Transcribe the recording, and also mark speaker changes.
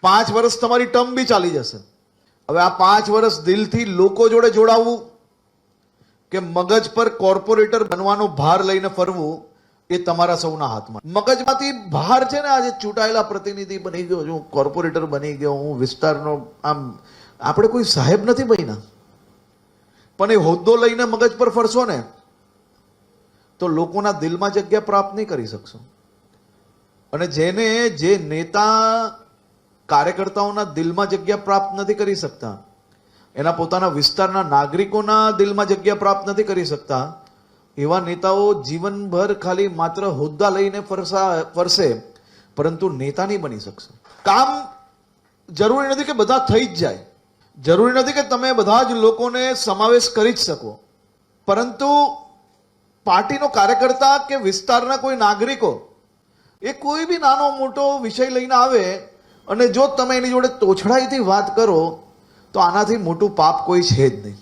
Speaker 1: 5 વર્ષ તમારી ટર્મ બી ચાલી જશે. હવે આ 5 વર્ષ દિલથી લોકો જોડે જોડાવવું કે મગજ પર કોર્પોરેટર બનવાનો ભાર લઈને ફરવું એ તમારા સૌના હાથમાં. મગજમાંથી ભાર છે ને, આજે ચૂંટાયેલા પ્રતિનિધિ બની ગયો છું, કોર્પોરેટર બની ગયો હું, વિસ્તારનો આમ. આપણે કોઈ સાહેબ નથી બન્યા, પણ એ હોદ્દો લઈને મગજ પર ફરશો ને તો લોકોના દિલમાં જગ્યા પ્રાપ્ત નહીં કરી શકશો. અને જે નેતા કાર્યકર્તાઓના દિલમાં જગ્યા પ્રાપ્ત નથી કરી શકતા, એના પોતાના વિસ્તારના નાગરિકોના દિલમાં જગ્યા પ્રાપ્ત નથી કરી શકતા, એવા નેતાઓ જીવનભર ખાલી માત્ર હોદ્દા લઈને ફરશે, પરંતુ નેતા નહીં બની શકશે. કામ જરૂરી નથી કે બધા થઈ જ જાય, જરૂરી નથી કે તમે બધા જ લોકોને સમાવેશ કરી જ શકો, પરંતુ પાર્ટીનો કાર્યકર્તા કે વિસ્તારના કોઈ નાગરિકો એ કોઈ બી નાનો મોટો વિષય લઈને આવે અને જો તમે એની જોડે તોછડાઈથી વાત કરો તો આનાથી મોટું પાપ કોઈ છે જ નહીં.